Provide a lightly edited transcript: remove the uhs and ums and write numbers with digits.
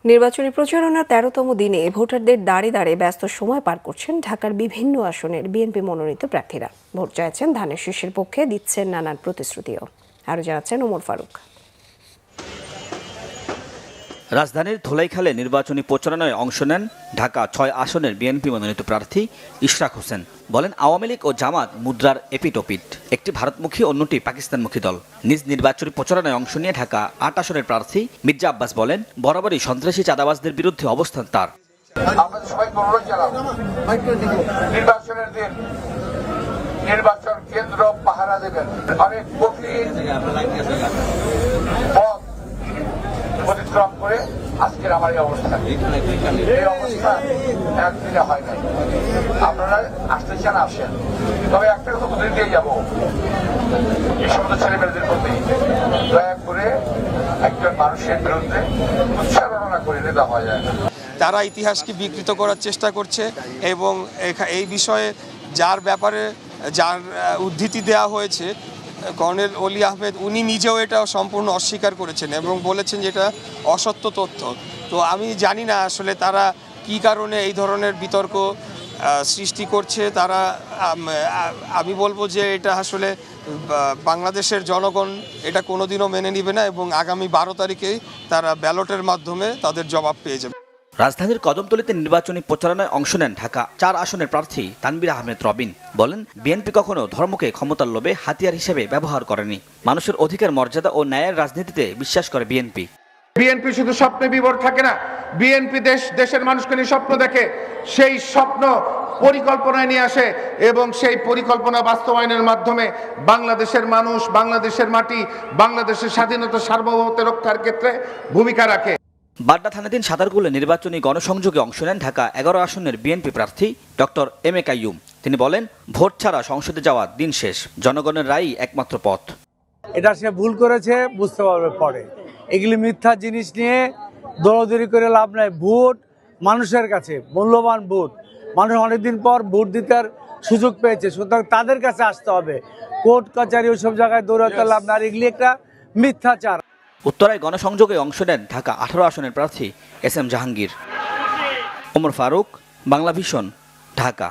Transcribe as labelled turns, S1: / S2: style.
S1: নির্বাচনী প্রচারণার ১৩তম দিনে ভোটারদের দাঁড়ে দাঁড়ে ব্যস্ত সময় পার করছেন ঢাকার বিভিন্ন আসনের বিএনপি মনোনীত প্রার্থীরা। ভোট চাইছেন ধানের শীষের পক্ষে, দিচ্ছেন নানান প্রতিশ্রুতিও। আরও জানাচ্ছেন ওমর ফারুক।
S2: রাজধানীর ধোলাইখালে নির্বাচনী প্রচারণায় অংশ নেন ঢাকা ৬ আসনের বিএনপি মনোনীত প্রার্থী ইশরাক হোসেন। বলেন, আওয়ামী লীগ ও জামাত মুদ্রার এপিটোপিট, একটি ভারতমুখী অন্যটি পাকিস্তানমুখী দল। নিজ নির্বাচনী প্রচারণায় অংশ নিয়ে ঢাকা ৮ আসনের প্রার্থী মির্জা আব্বাস বলেন, বরাবরই সন্ত্রাসী চাঁদাবাজদের বিরুদ্ধে অবস্থান তার।
S3: নির্বাচন কেন্দ্র পাহারা দেবেন, অনেক পরিশ্রম করে আজকের আমার এই অবস্থা। এই অবস্থা একদিনে হয় নাই। আপনারা আসতে চান আসেন, তবে একটা কথা বলে দিয়ে যাবো, এই সমস্ত ছেলেমেয়েদের প্রতি দয়া করে একজন মানুষের বিরুদ্ধে উচ্চারণা করে নিতে হয় যায় না।
S4: তারা ইতিহাসকে বিকৃত করার চেষ্টা করছে এবং এই বিষয়ে যার উদ্ধৃতি দেওয়া হয়েছে কর্নেল অলি আহমেদ, উনি নিজেও এটা সম্পূর্ণ অস্বীকার করেছেন এবং বলেছেন যে এটা অসত্য তথ্য। তো আমি জানি না আসলে তারা কি কারণে এই ধরনের বিতর্ক সৃষ্টি করছে। তারা আমি বলবো যে এটা আসলে বাংলাদেশের জনগণ এটা কোনোদিনও মেনে নেবে না এবং আগামী ১২ তারিখেই তারা ব্যালটের মাধ্যমে তাদের জবাব পেয়ে যাবে।
S2: রাজধানীর কদমতলীতে নির্বাচনী প্রচারণায় অংশ নেন ঢাকা ৪ আসনের প্রার্থী তানভীর আহমেদ রবিন। বলেন, বিএনপি কখনো ধর্মকে ক্ষমতার লোভে হাতিয়ার হিসেবে ব্যবহার করেনি। মানুষের অধিকার, মর্যাদা ও ন্যায়ের রাজনীতিতে বিশ্বাস করে বিএনপি।
S5: বিএনপি শুধু স্বপ্নে বিভোর থাকে না, বিএনপি দেশের মানুষকে নিয়ে স্বপ্ন দেখে, সেই স্বপ্ন পরিকল্পনায় নিয়ে আসে এবং সেই পরিকল্পনা বাস্তবায়নের মাধ্যমে বাংলাদেশের মানুষ, বাংলাদেশের মাটি, বাংলাদেশের স্বাধীনতা সার্বভৌমত্ব রক্ষার ক্ষেত্রে ভূমিকা রাখে।
S2: বাড্ডা থানাধীন সাদারকুলে নির্বাচনী গণসংযোগে অংশ নেন ঢাকা ১১ আসনের বিএনপি প্রার্থী ডক্টর এম এ কাইয়ুম। তিনি বলেন, ভোট ছাড়া সংসদে যাওয়া দিন শেষ, জনগণের রায়ই একমাত্র পথ।
S6: এটা সে ভুল করেছে, বুঝতে পারবে পরে। এগুলি মিথ্যা জিনিস নিয়ে দৌড়াদৌড়ি করে লাভ নাই। ভোট মানুষের কাছে মূল্যবান, ভোট মানুষ অনেকদিন পর ভোট দিতে সুযোগ পেয়েছে, সুতরাং তাদের কাছে আসতে হবে। কোর্ট কাচারি ওইসব জায়গায় দৌড়াতে লাভ না, এগুলি একটা মিথ্যাচার।
S2: উত্তরায় গণসংযোগে অংশ নেন ঢাকা ১৮ আসনের প্রার্থী S M Jahangir. Omar Faruk, Bangla vision, Dhaka.